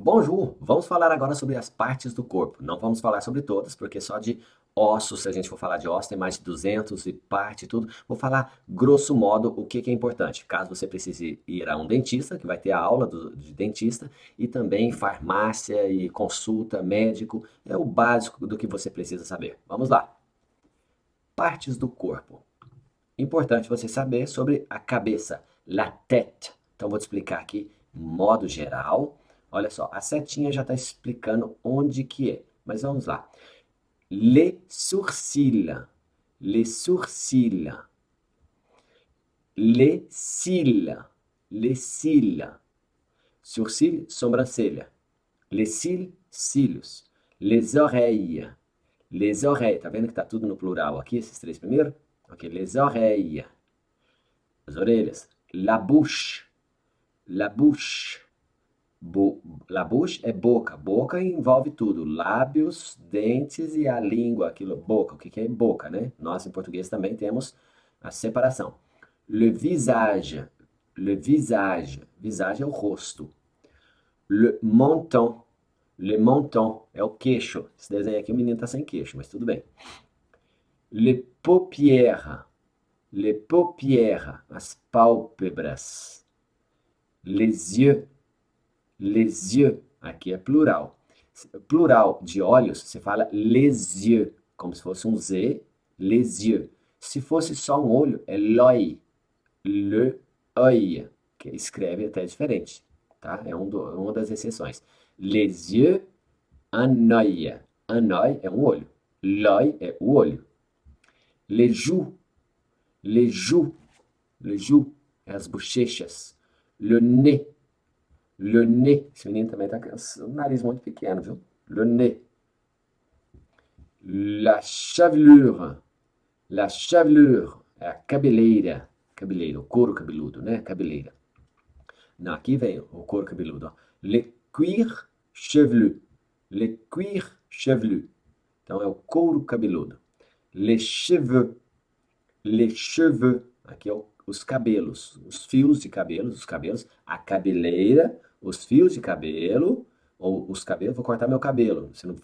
Bonjour! Vamos falar agora sobre as partes do corpo. Não vamos falar sobre todas, porque só de ossos, se a gente for falar de ossos, tem mais de 200 e parte e tudo. Vou falar, grosso modo, o que é importante. Caso você precise ir a um dentista, que vai ter a aula de dentista, e também farmácia e consulta, médico, é o básico do que você precisa saber. Vamos lá. Partes do corpo. Importante você saber sobre a cabeça, la tête. Então, vou te explicar aqui, modo geral. Olha só, a setinha já está explicando onde que é. Mas vamos lá. Les sourcils, les sourcils, les cils, les cils. Sourcil, sobrancelha. Les cils, cílios. Les oreilles. Tá vendo que tá tudo no plural aqui, esses três primeiros? Ok, les oreilles. As orelhas. La bouche. La bouche é boca. Boca envolve tudo. Lábios, dentes e a língua. Aquilo, boca. O que é boca, né? Nós, em português, também temos a separação. Le visage. Le visage. Visage é o rosto. Le menton. Le menton é o queixo. Esse desenho aqui, o menino tá sem queixo, mas tudo bem. Les paupières. Les paupières, as pálpebras. Les yeux. Les yeux, aqui é plural. Plural de olhos, você fala les yeux, como se fosse um Z, les yeux. Se fosse só um olho, é l'œil, le œil, que escreve até diferente, tá? É uma das exceções. Les yeux, un œil. Un œil é um olho. L'œil é o olho. Les joues, les joues, les joues, é as bochechas. Le nez, le nez. Esse menino também tá com o nariz muito pequeno, viu? Le nez. La chevelure. La chevelure é a cabeleira. Cabeleira, o couro cabeludo, né? Cabeleira. Não, aqui vem o couro cabeludo. Ó. Le cuir chevelu. Le cuir chevelu. Então é o couro cabeludo. Les cheveux. Les cheveux. Aqui é os cabelos. Os fios de cabelos, os cabelos. A cabeleira, os fios de cabelo. Ou os cabelos, vou cortar meu cabelo. Você não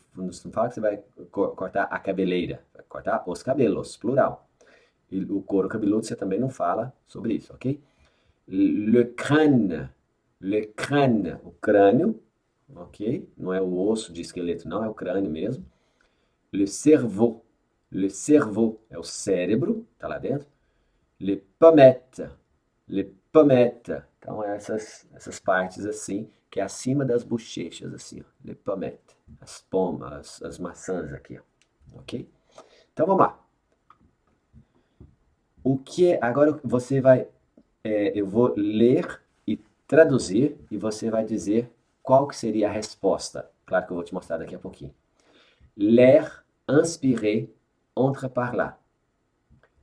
fala que você vai cortar a cabeleira. Vai cortar os cabelos, plural. E o couro cabeludo você também não fala sobre isso, ok? Le crâne. Le crâne. O crânio, ok? Não é o osso de esqueleto, não, é o crânio mesmo. Le cerveau. Le cerveau é o cérebro, tá lá dentro. Le pommettes. Le pommettes. Então, essas partes assim, que é acima das bochechas, assim, ó. Le pommettes. As pomas, as maçãs aqui, ó. Ok? Então, vamos lá. O que é, agora você vai, eu vou ler e traduzir e você vai dizer qual que seria a resposta. Claro que eu vou te mostrar daqui a pouquinho. L'air inspiré entre par là.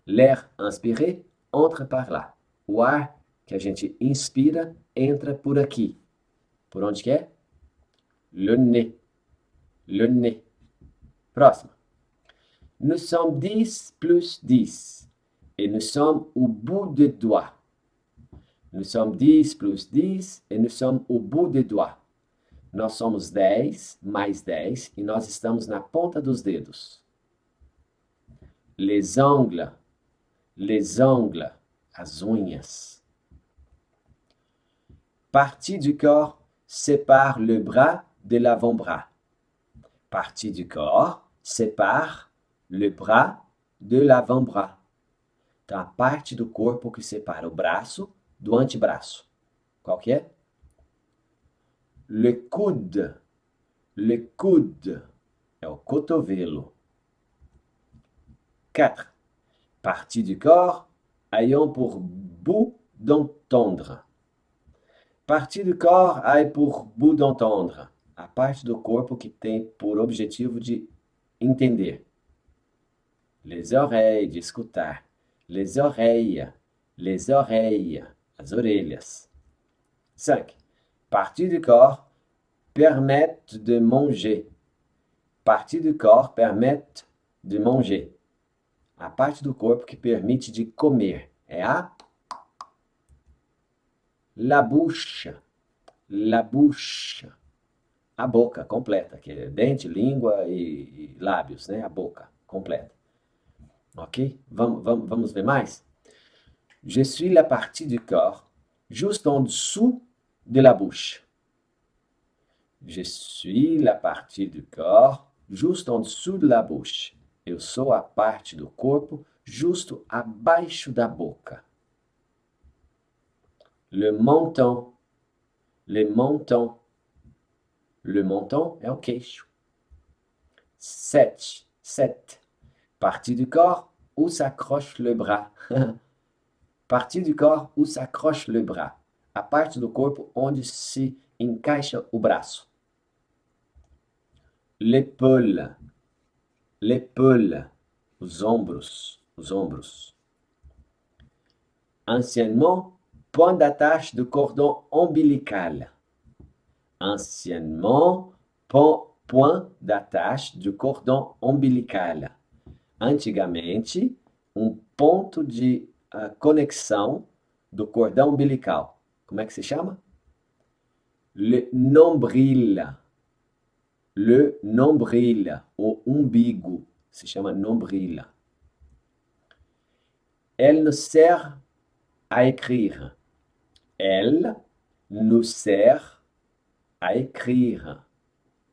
L'air inspiré entre par là. O ar que a gente inspira entra por aqui. Por onde que é? Le nez. Le nez. Próximo. Nous sommes 10 plus 10. Et nous sommes au bout des doigts. Nous sommes 10 plus 10 et nous sommes au bout des doigts. Nós somos 10 mais 10 e nós estamos na ponta dos dedos. Les ongles. Les ongles. As unhas. Partie du corps sépare le bras de l'avant-bras. Partie du corps sépare le bras de l'avant-bras. Então, a parte do corpo que separa o braço do antebraço. Qual que é? Le coude. Le coude. É o cotovelo. 4. Partie du corps ayant pour bout d'entendre. Partie du corps a pour bout d'entendre. A parte do corpo que tem por objetivo de entender. Les oreilles, de escutar. Les oreilles. Les oreilles. As orelhas. 5. Parties du corps permettent de manger. Parties du corps permettent de manger. A parte do corpo que permite de comer é a la bouche. La bouche. A boca completa, que é dente, língua e lábios, né? A boca completa. Ok? Vamos ver mais? Je suis la partie du corps juste en dessous de la bouche. Je suis la partie du corps juste en dessous de la bouche. Eu sou a parte do corpo justo abaixo da boca. Le menton. Le menton. Le menton é o queixo. Sept. Partie du corps où s'accroche le bras. Partie du corps où s'accroche le bras. A parte do corpo onde se encaixa o braço. L'épaule. L'épaule. Os ombros. Anciennement, point d'attache de cordon ombilical. Anciennement, point d'attache de cordon ombilical. Antigamente, ponto de conexão do cordão umbilical. Como é que se chama? Le nombril. Le nombril, o umbigo, se chama nombril. Elle nous sert à écrire. Elle nous sert à écrire.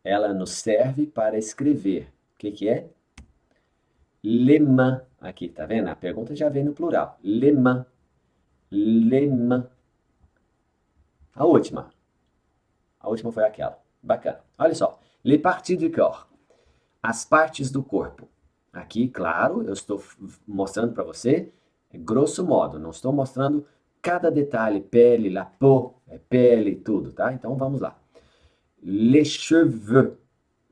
Ela nos serve para escrever. O que é? Les mains. Aqui, tá vendo? A pergunta já vem no plural. Les mains. Les mains. A última. A última foi aquela. Bacana. Olha só. Les parties du corps. As partes do corpo. Aqui, claro, eu estou mostrando para você, grosso modo. Não estou mostrando cada detalhe. Pele, la peau, pele, tudo, tá? Então, vamos lá. Les cheveux.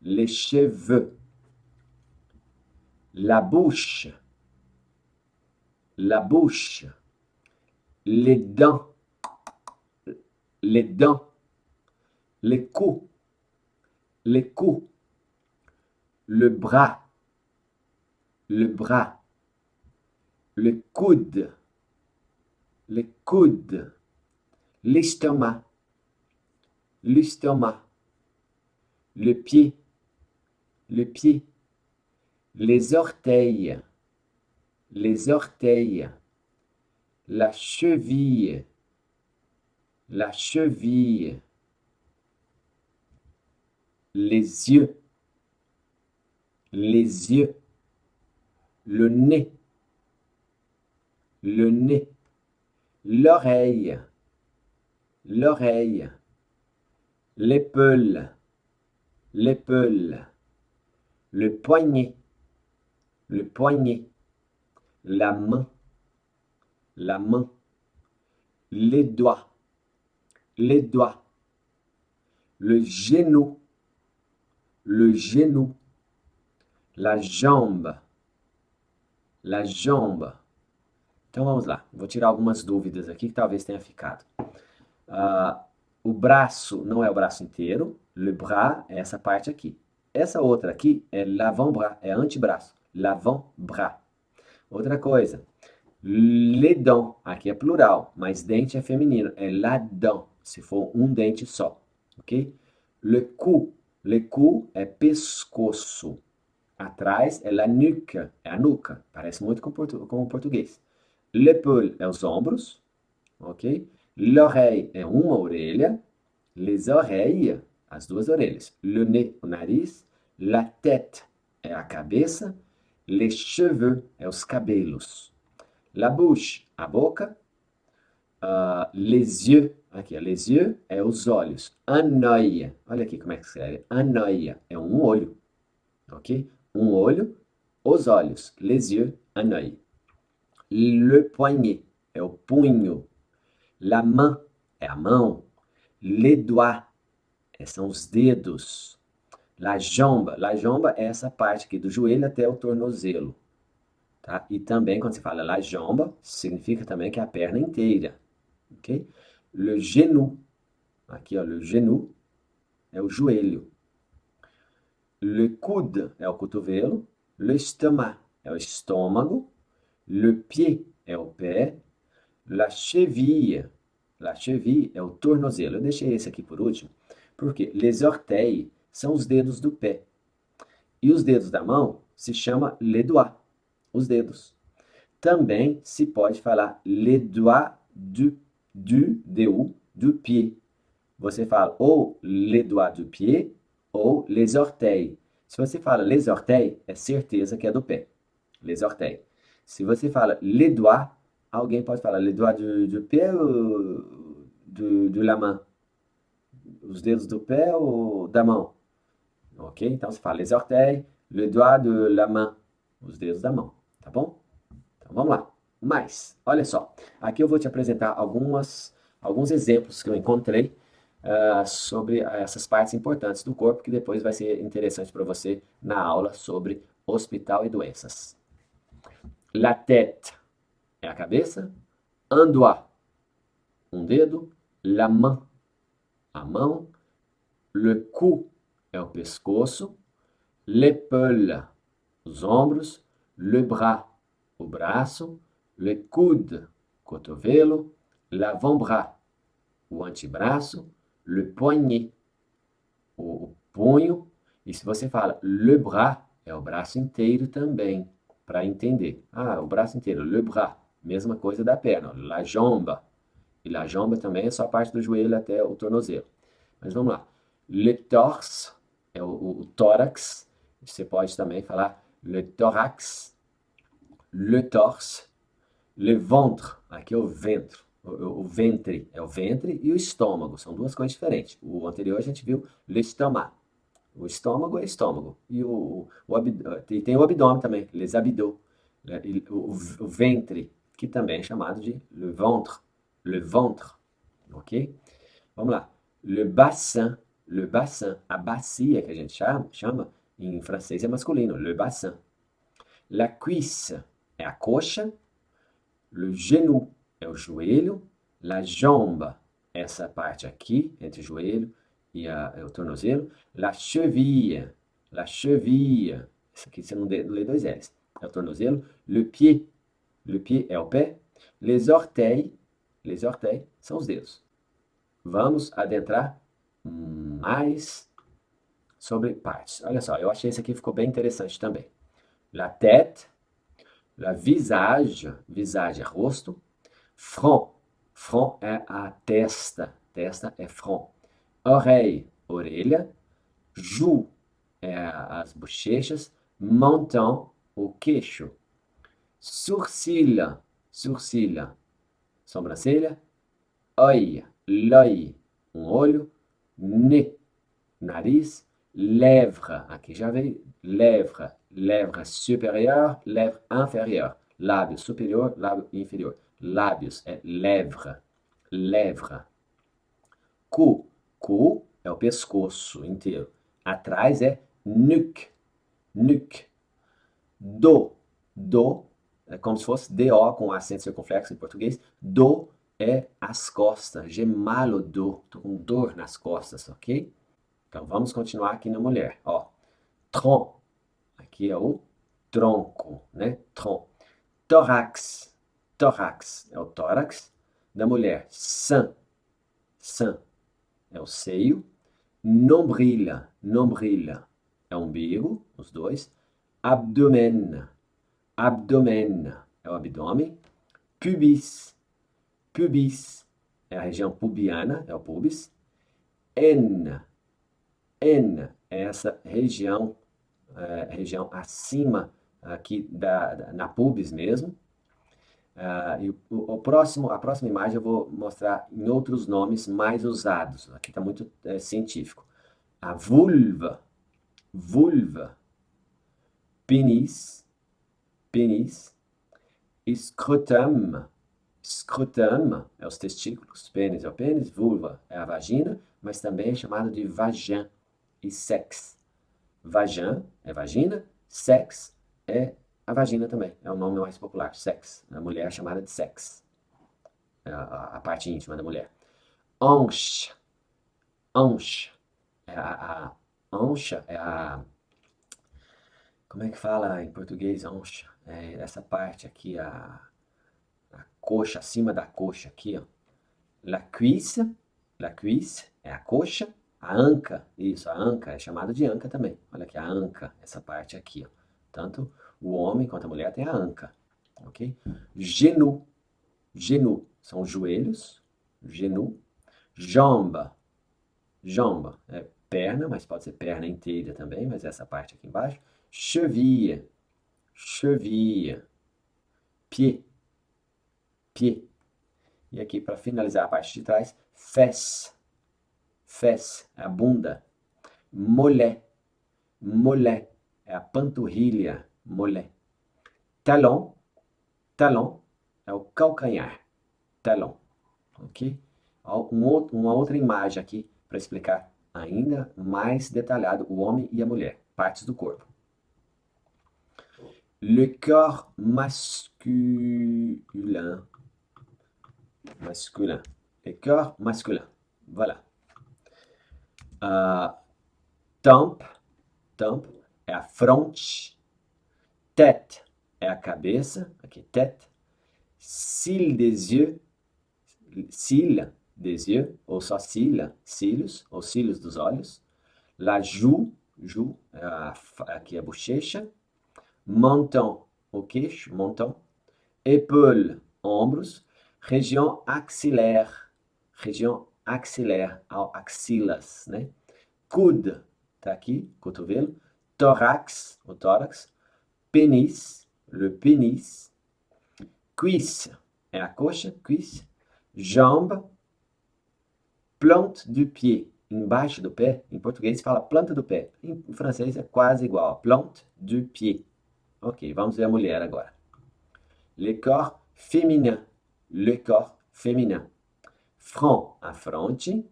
Les cheveux. La bouche. La bouche. Les dents. Les dents. Les coups. Les coups. Le bras. Le bras. Le coude. Le coude. L'estomac. L'estomac. Le pied. Le pied. Les orteils. Les orteils. La cheville. La cheville. Les yeux. Les yeux. Le nez. Le nez. L'oreille. L'oreille. L'épaule. L'épaule. Le poignet. Le poignet. La main. La main. Les doigts. Les doigts. Le genou. Le genou. La jambe. La jambe. Então vamos lá. Vou tirar algumas dúvidas aqui que talvez tenha ficado. O braço não é o braço inteiro. Le bras é essa parte aqui. Essa outra aqui é l'avant-bras, é antebraço. L'avant-bras. Outra coisa. Les dents, aqui é plural, mas dente é feminino. É la dent, se for um dente só. Ok? Le cou é pescoço. Atrás é la nuque, é a nuca. Parece muito com o português. L'épaule é os ombros. Ok? L'oreille é uma orelha. Les oreilles, as duas orelhas. Le nez, o nariz. La tête é a cabeça. Les cheveux é os cabelos. La bouche, a boca. Les yeux, aqui, les yeux é os olhos. Un œil, olha aqui como é que escreve. Un œil é um olho. Ok? Um olho, os olhos. Les yeux, un œil. Le poignet é o punho. La main é a mão. Les doigts são os dedos. La jambe é essa parte aqui do joelho até o tornozelo. Tá? E também quando se fala la jambe, significa também que é a perna inteira. Ok? Le genou, aqui ó, le genou é o joelho. Le coude é o cotovelo. Le estomac é o estômago. Le pied é o pé. La cheville é o tornozelo. Eu deixei esse aqui por último, Por quê? Les orteils são os dedos do pé. E os dedos da mão se chama les doigts, os dedos. Também se pode falar les doigts du pied. Você fala ou les doigts du pied ou les orteils. Se você fala les orteils, é certeza que é do pé. Les orteils. Se você fala les doigts, alguém pode falar les doigts du pied ou de la main. Os dedos do pé ou da mão. Ok? Então você fala les orteils, les doigts de la main. Os dedos da mão. Tá bom? Então vamos lá. Mas, olha só. Aqui eu vou te apresentar alguns exemplos que eu encontrei sobre essas partes importantes do corpo, que depois vai ser interessante para você na aula sobre hospital e doenças. La tête é a cabeça. Un doigt, um dedo. La main, a mão. Le cou é o pescoço. L'épaule, os ombros. Le bras, o braço. Le coude, cotovelo. L'avant-bras, o antebraço. Le poignet, o punho. E se você fala le bras, é o braço inteiro também, para entender. Ah, o braço inteiro, le bras, mesma coisa da perna, la jambe. E la jambe também é só a parte do joelho até o tornozelo. Mas vamos lá. Le torse é o tórax. Você pode também falar le thorax, le torse, le ventre, aqui é o ventre. O ventre é o ventre e o estômago, são duas coisas diferentes. O anterior a gente viu l'estomac. O estômago é estômago. E tem o abdômen também, les abdos. O ventre, que também é chamado de le ventre. Le ventre. Ok? Vamos lá. Le bassin, a bacia que a gente chama em francês é masculino, le bassin. La cuisse é a coxa. Le genou é o joelho. La jambe, essa parte aqui, entre o joelho e o tornozelo. La cheville, essa aqui você não lê dois L's, é o tornozelo. Le pied é o pé. Les orteils são os dedos. Vamos adentrar mais sobre partes. Olha só, eu achei esse aqui ficou bem interessante também. La tête, la visage é rosto. Front é a testa é front. Oreille, orelha. Joue é as bochechas. Menton, o queixo. Sourcil, sobrancelha. L'œil, um olho. Nez, nariz. Lèvre, aqui já veio. Lèvre supérieure, lèvre inférieure. Lábio superior, lábio inferior. Lábios é lèvre. Cou é o pescoço inteiro. Atrás é nuque. Do é como se fosse DO com acento circunflexo em português. Do é as costas. J'ai mal au dos. Estou com dor nas costas, ok? Então vamos continuar aqui na mulher. Ó, tronc. Aqui é o tronco, né? Tronc. Tórax é o tórax da mulher. Sein é o seio. Nombril é o umbigo, os dois. Abdomen é o abdômen. Pubis é a região pubiana, é o pubis. N é essa região acima aqui na pubis mesmo. E a próxima imagem eu vou mostrar em outros nomes mais usados. Aqui está muito científico. A vulva, penis, scrotum é os testículos, pênis é o pênis, vulva é a vagina, mas também é chamado de vagin e sex. Vagin é vagina, sex é a vagina também, é o nome mais popular, sex. A mulher é chamada de sex, a parte íntima da mulher. Hanche é a ancha, como é que fala em português hanche? É essa parte aqui, a coxa, acima da coxa aqui, ó. La cuisse é a coxa. A anca, isso, a anca é chamada de anca também. Olha aqui, a anca, essa parte aqui, ó. Tanto o homem quanto a mulher tem a anca, ok? Genou, genou, são os joelhos, genou. Jamba, jamba, é perna, mas pode ser perna inteira também, mas essa parte aqui embaixo. Cheville, cheville, pied, pied. E aqui, para finalizar a parte de trás, fesse, fesse, é a bunda. Mollet, mollet, é a panturrilha, mollet. Talon, talon, é o calcanhar, talon, ok? Uma outra imagem aqui para explicar ainda mais detalhado o homem e a mulher, partes do corpo. Le corps masculin, masculin, le corps masculin, voilà. Tempe, tempe é a fronte, tête é a cabeça, aqui tête, cils des yeux, cils des yeux, ou só cils, cílios, ou cílios dos olhos, la joue, joue é aqui a bochecha, menton, o queixo, menton, épaule, ombros, região axilaire, axilas, né? Coude, tá aqui, cotovelo, thorax, o tórax, pénis, le pénis, cuisse, é a coxa, cuisse, jambe, plante du pied, embaixo do pé, em português fala planta do pé, em francês é quase igual, plante du pied. Ok, vamos ver a mulher agora. Le corps féminin, le corps féminin. Front, a fronte,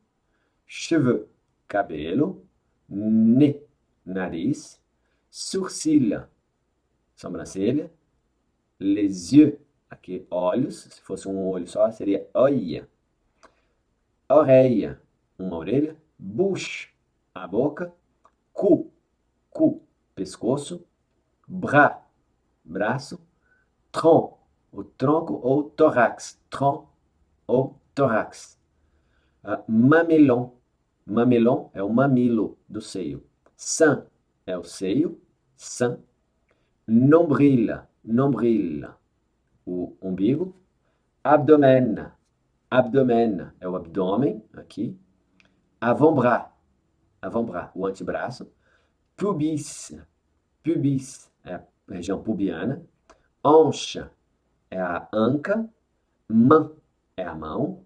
cheveux, cabelo, nez, nariz, sourcil, sobrancelha, les yeux, aqui olhos, se fosse um olho só seria olha, oreille, uma orelha, bouche, a boca, cou, pescoço, bras, braço, tronc, o tronco ou tórax, tronc ou tórax. Mamelon, mamelon é o mamilo do seio. Sein é o seio, sein. Nombril, nombril, o umbigo. Abdomen, abdomen é o abdômen, aqui. Avant-bras, avant-bras, o antebraço. Pubis, pubis é a região pubiana. Hanche é a anca. Main é a mão.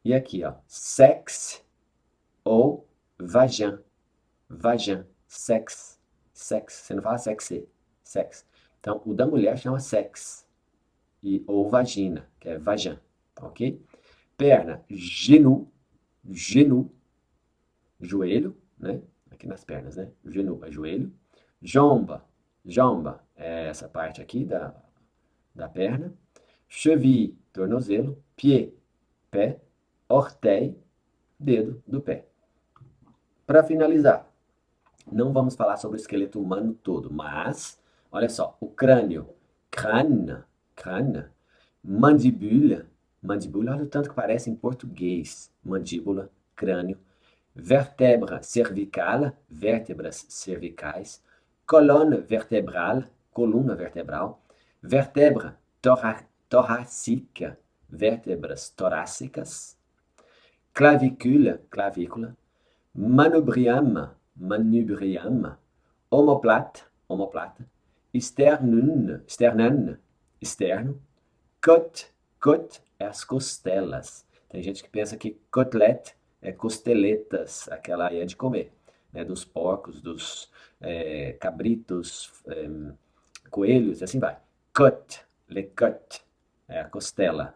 E aqui, ó, sexe ou vagin, vagin, sexe, sexe. Você não fala sexy, sexe. Então, o da mulher chama sexe. Ou vagina, que é vagin, ok? Perna, genou, genou, joelho, né? Aqui nas pernas, né? Genou é joelho. Jamba, jamba é essa parte aqui da perna. Cheville, tornozelo. Pied, pé. Orteil, dedo do pé. Para finalizar, não vamos falar sobre o esqueleto humano todo, mas, olha só, o crânio, crâne, crâne, mandíbula, mandíbula, olha o tanto que parece em português, mandíbula, crânio, vértebra cervical, vértebras cervicais, colonne vertebral, coluna vertebral, vértebra torácica, vértebras torácicas, clavicula, clavícula, manubrium, manubrium, omoplate, omoplata, sternum, sternum, externo, côte é as costelas. Tem gente que pensa que côtelette é costeletas, aquela aí é de comer, né, dos porcos, dos cabritos, coelhos, e assim vai. Côte, le côte, é a costela.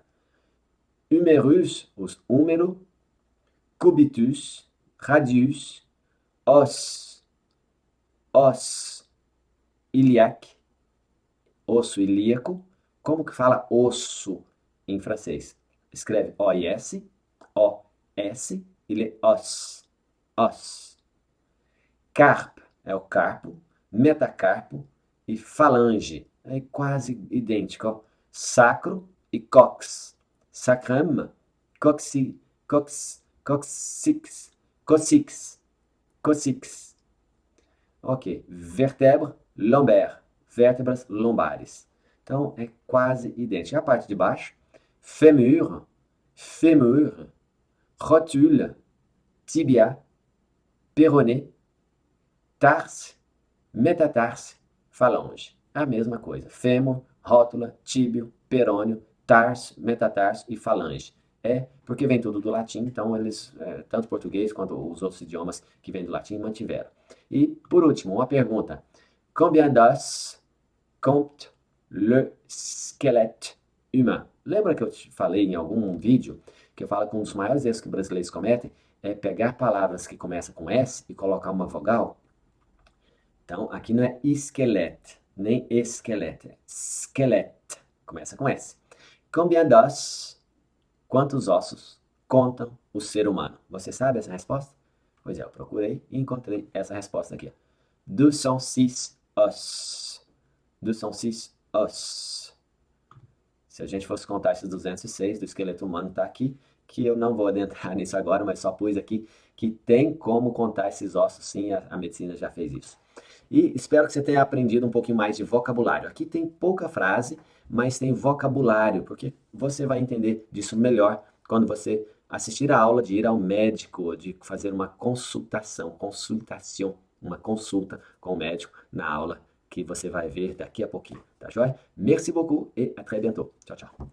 Humérus, os húmero, cubitus, radius, os, ilíaco, osso ilíaco. Como que fala osso em francês? Escreve O-I-S, O-S, e lê os, os. Carpo é o carpo, metacarpo e falange, é quase idêntico, ó. Sacro e cox. Sacrum, coxi, cox, coxix, Coccyx. Ok. Vertèbre, lombaire. Vértebras lombares. Então, é quase idêntico. E a parte de baixo, fémur, fémur, rotule, tibia, péroné, tarse, metatarse, falange. A mesma coisa. Fêmur, rótula, tíbio, perônio, tarso, metatarso e falange. É porque vem tudo do latim, então eles, tanto o português quanto os outros idiomas que vêm do latim, mantiveram. E, por último, uma pergunta. Combien d'os compte le squelette humain? Lembra que eu te falei em algum vídeo que eu falo que um dos maiores erros que brasileiros cometem é pegar palavras que começam com S e colocar uma vogal? Então, aqui não é esqueleto, nem esqueleto, é esqueleto. Começa com S. Combien d'os, quantos ossos contam o ser humano? Você sabe essa resposta? Pois é, eu procurei e encontrei essa resposta aqui. 206 os. 206 os. Se a gente fosse contar esses 206 do esqueleto humano, está aqui, que eu não vou adentrar nisso agora, mas só pus aqui que tem como contar esses ossos, sim, a medicina já fez isso. E espero que você tenha aprendido um pouquinho mais de vocabulário. Aqui tem pouca frase, mas tem vocabulário, porque você vai entender disso melhor quando você assistir a aula de ir ao médico, de fazer uma consultação, uma consulta com o médico na aula que você vai ver daqui a pouquinho, tá joia? Merci beaucoup et à très bientôt. Tchau, tchau.